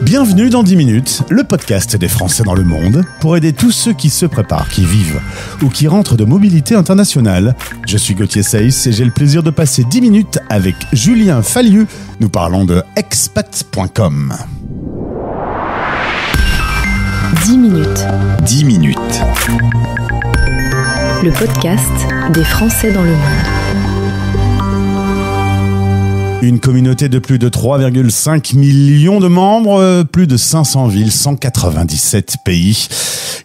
Bienvenue dans 10 minutes, le podcast des Français dans le monde, pour aider tous ceux qui se préparent, qui vivent ou qui rentrent de mobilité internationale. Je suis Gauthier Seyss et j'ai le plaisir de passer 10 minutes avec Julien Fallieu. Nous parlons de expat.com. 10 minutes. 10 minutes. Le podcast des Français dans le monde. Une communauté de plus de 3,5 millions de membres, plus de 500 villes, 197 pays,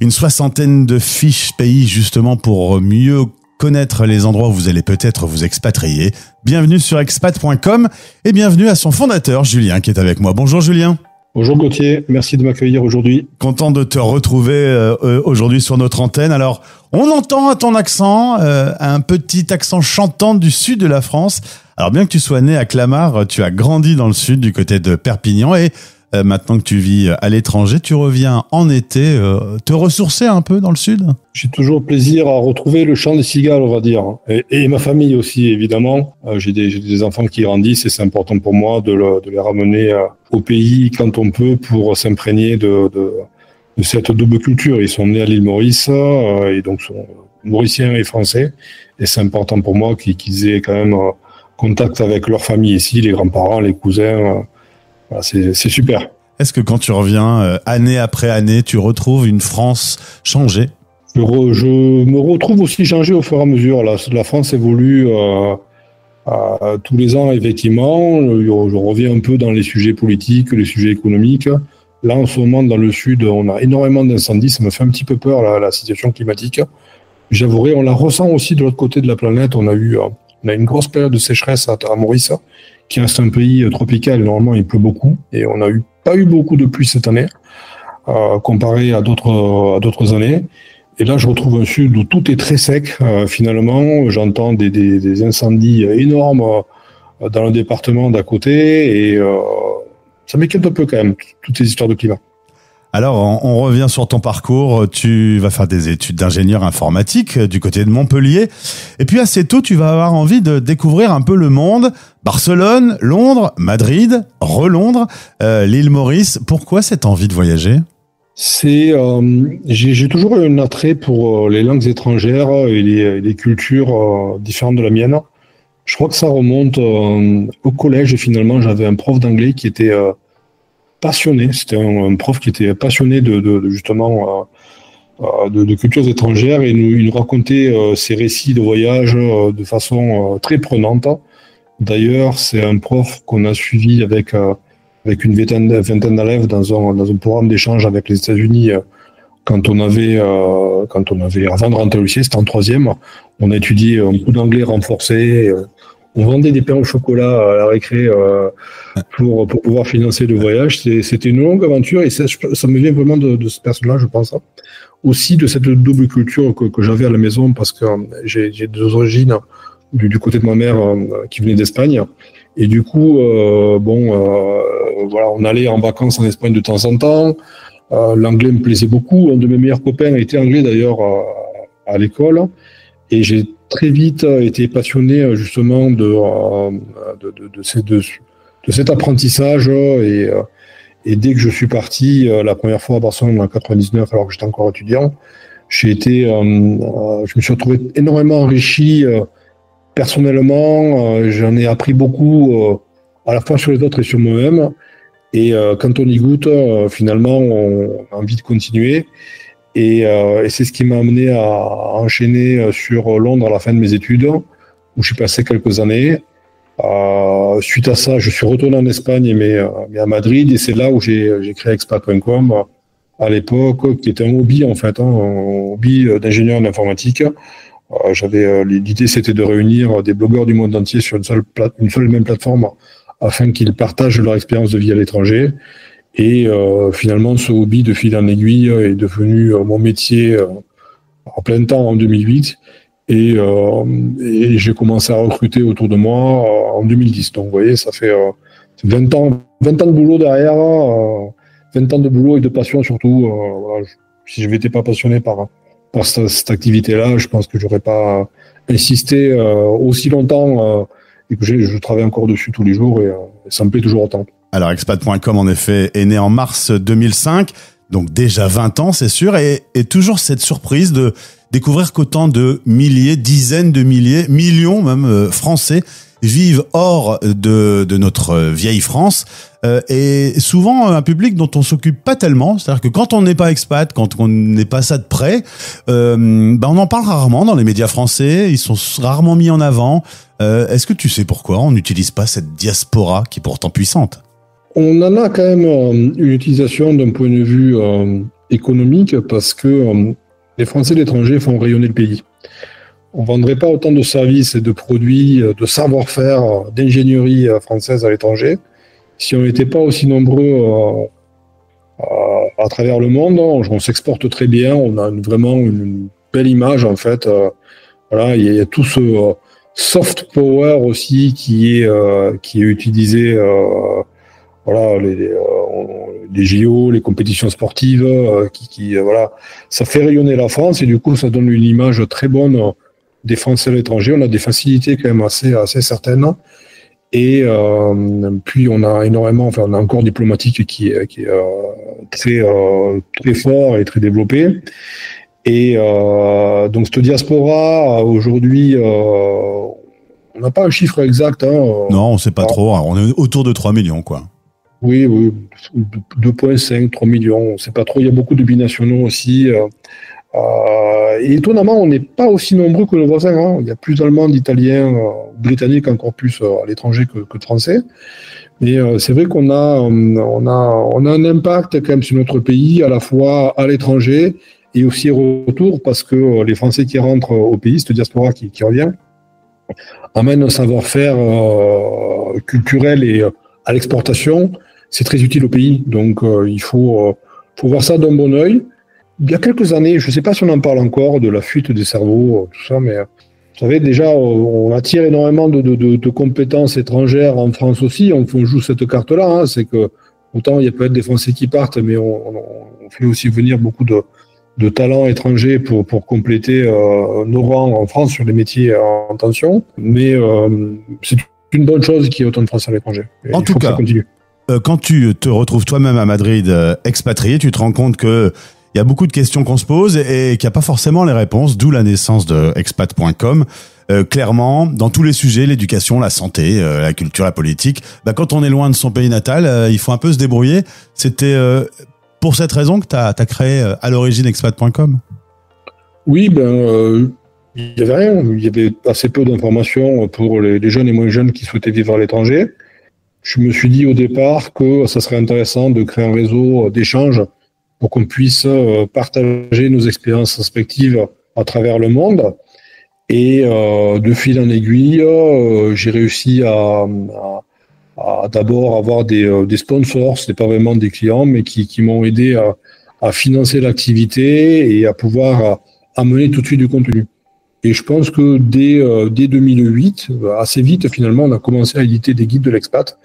une soixantaine de fiches pays justement pour mieux connaître les endroits où vous allez peut-être vous expatrier. Bienvenue sur expat.com et bienvenue à son fondateur Julien qui est avec moi. Bonjour Julien. Bonjour Gauthier, merci de m'accueillir aujourd'hui. Content de te retrouver aujourd'hui sur notre antenne. Alors, on entend à ton accent, un petit accent chantant du sud de la France. Alors bien que tu sois né à Clamart, tu as grandi dans le sud du côté de Perpignan et maintenant que tu vis à l'étranger, tu reviens en été te ressourcer un peu dans le sud. J'ai toujours plaisir à retrouver le chant des cigales, on va dire, et ma famille aussi évidemment. J'ai des enfants qui grandissent et c'est important pour moi de les ramener au pays quand on peut pour s'imprégner de cette double culture. Ils sont nés à l'île Maurice et donc sont mauriciens et français et c'est important pour moi qu'ils aient quand même contact avec leur famille ici, les grands-parents, les cousins. Voilà, c'est super. Est-ce que quand tu reviens année après année, tu retrouves une France changée ? Je me retrouve aussi changé au fur et à mesure. La France évolue tous les ans, effectivement. Je reviens un peu dans les sujets politiques, les sujets économiques. Là, en ce moment, dans le sud, on a énormément d'incendies. Ça me fait un petit peu peur, la situation climatique. J'avouerai, on la ressent aussi de l'autre côté de la planète. On a une grosse période de sécheresse à Maurice, qui reste un pays tropical. Normalement, il pleut beaucoup et on n'a pas eu beaucoup de pluie cette année, comparé à d'autres années. Et là, je retrouve un sud où tout est très sec. Finalement, j'entends des incendies énormes dans le département d'à côté et ça m'inquiète un peu quand même, toutes ces histoires de climat. Alors, on revient sur ton parcours. Tu vas faire des études d'ingénieur informatique du côté de Montpellier. Et puis, assez tôt, tu vas avoir envie de découvrir un peu le monde. Barcelone, Londres, Madrid, re-Londres, l'île Maurice. Pourquoi cette envie de voyager ? J'ai toujours eu un attrait pour les langues étrangères et les cultures différentes de la mienne. Je crois que ça remonte au collège. Et finalement, j'avais un prof d'anglais qui était passionné. C'était un prof qui était passionné justement de cultures étrangères et il nous racontait ses récits de voyage de façon très prenante. D'ailleurs, c'est un prof qu'on a suivi avec une vingtaine d'élèves dans un programme d'échange avec les États-Unis quand on avait avant de rentrer au lycée, c'était en troisième. On a étudié un coup d'anglais renforcé. On vendait des pains au chocolat à la récré pour pouvoir financer le voyage. C'était une longue aventure et ça me vient vraiment de cette personne-là, je pense. Aussi de cette double culture que j'avais à la maison parce que j'ai des origines du côté de ma mère qui venait d'Espagne. Et du coup, voilà, on allait en vacances en Espagne de temps en temps. L'anglais me plaisait beaucoup. Un de mes meilleurs copains était anglais d'ailleurs à l'école. Et j'ai très vite été passionné justement de cet apprentissage et dès que je suis parti la première fois à Barcelone en 99 alors que j'étais encore étudiant, je me suis retrouvé énormément enrichi personnellement. J'en ai appris beaucoup à la fois sur les autres et sur moi-même et quand on y goûte finalement on a envie de continuer. Et c'est ce qui m'a amené à enchaîner sur Londres à la fin de mes études, où j'ai passé quelques années. Suite à ça, je suis retourné en Espagne, mais à Madrid, et c'est là où j'ai créé expat.com à l'époque, qui était un hobby en fait, un hobby d'ingénieur en informatique. L'idée, c'était de réunir des blogueurs du monde entier sur une seule et même plateforme, afin qu'ils partagent leur expérience de vie à l'étranger. Et finalement, ce hobby de fil en aiguille est devenu mon métier en plein temps en 2008. Et j'ai commencé à recruter autour de moi en 2010. Donc, vous voyez, ça fait 20 ans de boulot derrière, 20 ans de boulot et de passion surtout. Voilà, si je n'étais pas passionné par cette activité-là, je pense que j'aurais pas insisté aussi longtemps et que je travaille encore dessus tous les jours et ça me plaît toujours autant. Alors expat.com en effet est né en mars 2005, donc déjà 20 ans c'est sûr, et toujours cette surprise de découvrir qu'autant de milliers, dizaines de milliers, millions même Français vivent hors de notre vieille France, et souvent un public dont on s'occupe pas tellement. C'est-à-dire que quand on n'est pas expat, quand on n'est pas ça de près, on en parle rarement dans les médias français, ils sont rarement mis en avant. Est-ce que tu sais pourquoi on n'utilise pas cette diaspora qui est pourtant puissante? On en a quand même une utilisation d'un point de vue économique parce que les Français de l'étranger font rayonner le pays. On ne vendrait pas autant de services et de produits, de savoir-faire, d'ingénierie française à l'étranger si on n'était pas aussi nombreux à travers le monde. On s'exporte très bien, on a vraiment une belle image en fait. Voilà, il y a tout ce soft power aussi qui est utilisé. Voilà, les JO, les compétitions sportives, voilà, ça fait rayonner la France et du coup ça donne une image très bonne des Français à l'étranger. On a des facilités quand même assez certaines. Et puis on a énormément, on a un corps diplomatique qui est très fort et très développé. Et donc cette diaspora aujourd'hui, on n'a pas un chiffre exact. Non, on sait pas trop. On est autour de 3 millions, quoi. Oui, 2,5, 3 millions. On ne sait pas trop. Il y a beaucoup de binationaux aussi. Et étonnamment, on n'est pas aussi nombreux que nos voisins. Il y a plus d'Allemands, d'Italiens, Britanniques encore plus à l'étranger que de Français. Mais c'est vrai qu'on a un impact quand même sur notre pays, à la fois à l'étranger et aussi au retour, parce que les Français qui rentrent au pays, cette diaspora qui revient, amène un savoir-faire culturel et à l'exportation. C'est très utile au pays. Donc il faut voir ça d'un bon œil. Il y a quelques années, je ne sais pas si on en parle encore, de la fuite des cerveaux, tout ça, mais vous savez, déjà, on attire énormément de compétences étrangères en France aussi. On joue cette carte-là. C'est que autant il y a peut-être des Français qui partent, mais on fait aussi venir beaucoup de talents étrangers pour compléter nos rangs en France sur les métiers en tension. Mais c'est une bonne chose qu'il y ait autant de Français à l'étranger. En tout cas, quand tu te retrouves toi-même à Madrid expatrié, tu te rends compte que il y a beaucoup de questions qu'on se pose et qu'il n'y a pas forcément les réponses, d'où la naissance de expat.com. Clairement, dans tous les sujets, l'éducation, la santé, la culture, la politique, quand on est loin de son pays natal, il faut un peu se débrouiller. C'était pour cette raison que tu as créé à l'origine expat.com? Oui, il n'y avait rien. Il y avait assez peu d'informations pour les jeunes et moins jeunes qui souhaitaient vivre à l'étranger. Je me suis dit au départ que ça serait intéressant de créer un réseau d'échanges pour qu'on puisse partager nos expériences respectives à travers le monde. Et de fil en aiguille, j'ai réussi à d'abord avoir des sponsors, ce n'est pas vraiment des clients, mais qui m'ont aidé à financer l'activité et à pouvoir amener tout de suite du contenu. Et je pense que dès 2008, assez vite finalement, on a commencé à éditer des guides de l'expat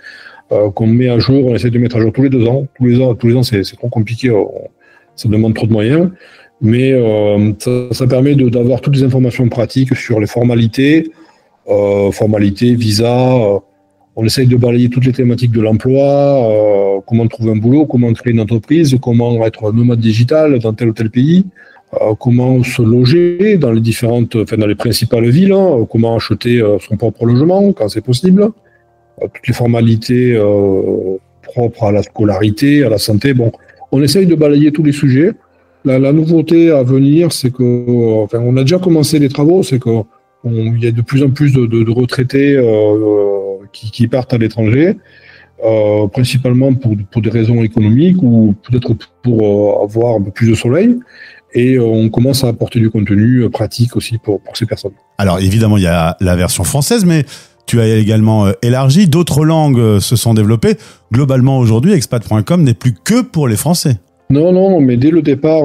qu'on met à jour, on essaie de mettre à jour tous les 2 ans. Tous les ans, c'est trop compliqué, ça demande trop de moyens. Mais ça permet d'avoir toutes les informations pratiques sur les formalités, visa. On essaye de balayer toutes les thématiques de l'emploi, comment trouver un boulot, comment créer une entreprise, comment être nomade digital dans tel ou tel pays, comment se loger dans les principales villes, comment acheter son propre logement quand c'est possible. Toutes les formalités propres à la scolarité, à la santé. Bon, on essaye de balayer tous les sujets. La nouveauté à venir, c'est que, on a déjà commencé les travaux, c'est qu'il y a de plus en plus de retraités qui partent à l'étranger, principalement pour des raisons économiques ou peut-être pour avoir un peu plus de soleil. Et on commence à apporter du contenu pratique aussi pour ces personnes. Alors évidemment, il y a la version française, mais tu as également élargi, d'autres langues se sont développées. Globalement, aujourd'hui, expat.com n'est plus que pour les Français. Non, mais dès le départ,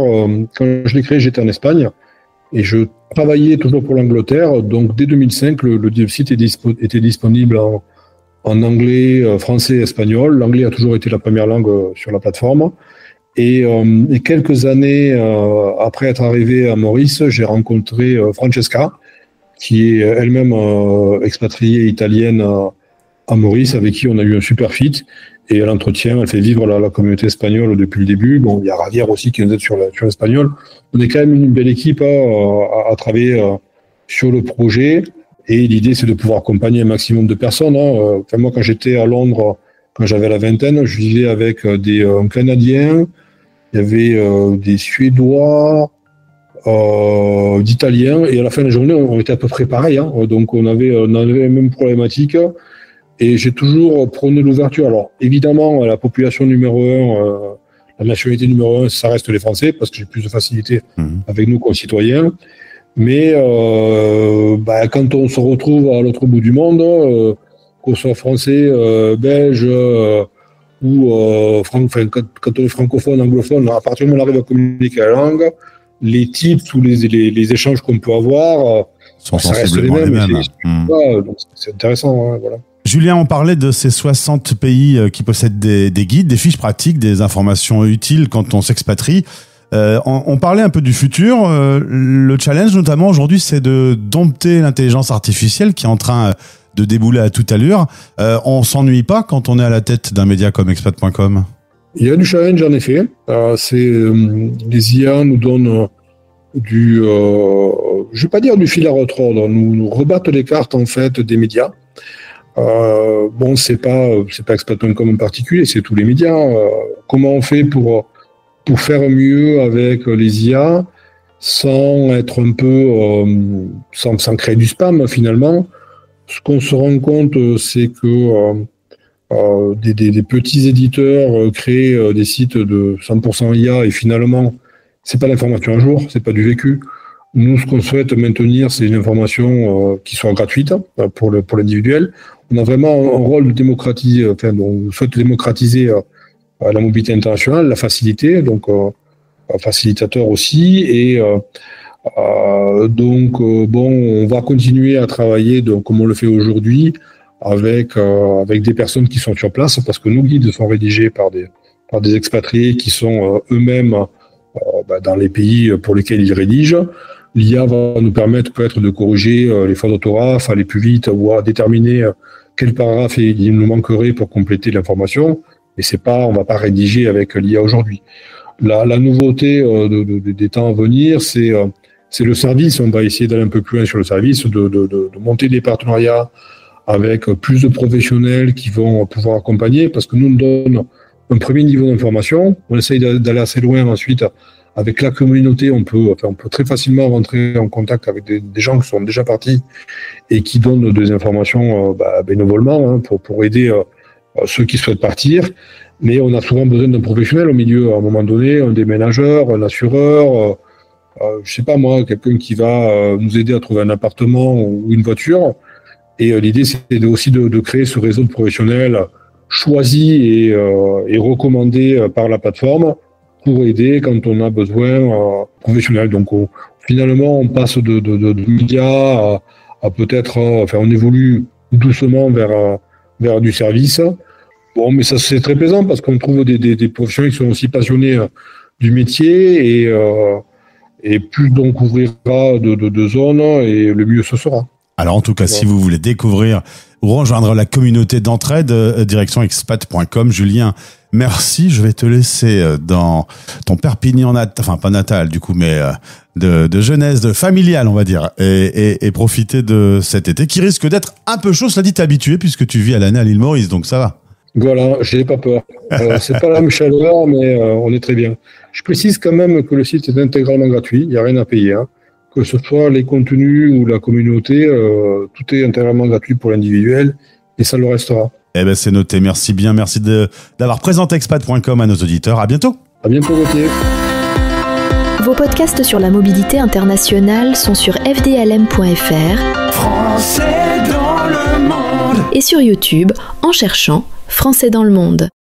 quand je l'ai créé, j'étais en Espagne et je travaillais toujours pour l'Angleterre. Donc dès 2005, le site était disponible en anglais, français et espagnol. L'anglais a toujours été la première langue sur la plateforme. Et quelques années après être arrivé à Maurice, j'ai rencontré Francesca, qui est elle-même expatriée italienne à Maurice, avec qui on a eu un super fit. Et à l'entretien, elle fait vivre la communauté espagnole depuis le début. Bon, il y a Javier aussi qui nous aide sur l'espagnol. On est quand même une belle équipe à travailler sur le projet. Et l'idée, c'est de pouvoir accompagner un maximum de personnes. Enfin, moi, quand j'étais à Londres, quand j'avais la vingtaine, je vivais avec un Canadien, il y avait des Suédois, d'Italiens. Et à la fin de la journée, on était à peu près pareil. Donc, on avait la même problématique. Et j'ai toujours prôné l'ouverture. Alors, évidemment, la population numéro 1, la nationalité numéro 1, ça reste les Français, parce que j'ai plus de facilité avec nos concitoyens. Mais quand on se retrouve à l'autre bout du monde, qu'on soit français, belge ou quand on est francophone, anglophone, à partir du moment où on arrive à communiquer la langue, les tips ou les échanges qu'on peut avoir sont ça reste les mêmes. Donc c'est intéressant. Voilà. Julien, on parlait de ces 60 pays qui possèdent des guides, des fiches pratiques, des informations utiles quand on s'expatrie. On parlait un peu du futur. Le challenge, notamment aujourd'hui, c'est de dompter l'intelligence artificielle qui est en train de débouler à toute allure. On s'ennuie pas quand on est à la tête d'un média comme expat.com? Il y a du challenge, en effet. Les IA nous donnent je vais pas dire du fil à retordre, nous rebattent les cartes, en fait, des médias. C'est pas expat.com en particulier, c'est tous les médias. Comment on fait pour faire mieux avec les IA sans être un peu sans créer du spam finalement? Ce qu'on se rend compte, c'est que des petits éditeurs créent des sites de 100% IA et finalement c'est pas l'information un jour, c'est pas du vécu. Nous, ce qu'on souhaite maintenir, c'est une information qui soit gratuite pour l'individuel. On a vraiment un rôle de démocratiser, on souhaite démocratiser la mobilité internationale, la facilité, donc facilitateur aussi. Et on va continuer à travailler comme on le fait aujourd'hui avec des personnes qui sont sur place, parce que nos guides sont rédigés par des expatriés qui sont eux-mêmes dans les pays pour lesquels ils rédigent. L'IA va nous permettre peut-être de corriger les fautes d'orthographe, aller plus vite, ou à déterminer quel paragraphe il nous manquerait pour compléter l'information. Mais on va pas rédiger avec l'IA aujourd'hui. La nouveauté des temps à venir, c'est le service. On va essayer d'aller un peu plus loin sur le service, de monter des partenariats avec plus de professionnels qui vont pouvoir accompagner, parce que nous, on donne un premier niveau d'information. On essaye d'aller assez loin ensuite. Avec la communauté, on peut très facilement rentrer en contact avec des gens qui sont déjà partis et qui donnent des informations bénévolement pour aider ceux qui souhaitent partir. Mais on a souvent besoin d'un professionnel au milieu, à un moment donné, un déménageur, un assureur, je sais pas moi, quelqu'un qui va nous aider à trouver un appartement ou une voiture. Et l'idée, c'est aussi de créer ce réseau de professionnels choisis et recommandés par la plateforme pour aider quand on a besoin professionnel. Donc finalement, on passe de médias à peut-être, on évolue doucement vers du service. Bon, mais ça c'est très plaisant parce qu'on trouve des professionnels qui sont aussi passionnés du métier et plus on couvrira de zones et le mieux ce sera. Alors en tout cas, si vous voulez découvrir ou rejoindre la communauté d'entraide, direction expat.com. Julien, merci. Je vais te laisser dans ton Perpignan pas natal du coup, mais de jeunesse, de familial, on va dire, et profiter de cet été qui risque d'être un peu chaud. Cela dit, t'es habitué puisque tu vis à l'année à l'île Maurice, donc ça va. Voilà, j'ai pas peur. C'est pas la même chaleur, mais on est très bien. Je précise quand même que le site est intégralement gratuit. Il n'y a rien à payer. Que ce soit les contenus ou la communauté, tout est intégralement gratuit pour l'individuel et ça le restera. Eh ben c'est noté. Merci bien. Merci d'avoir présenté expat.com à nos auditeurs. À bientôt. À bientôt, Gauthier. Vos podcasts sur la mobilité internationale sont sur fdlm.fr, Français dans le monde, et sur YouTube en cherchant Français dans le monde.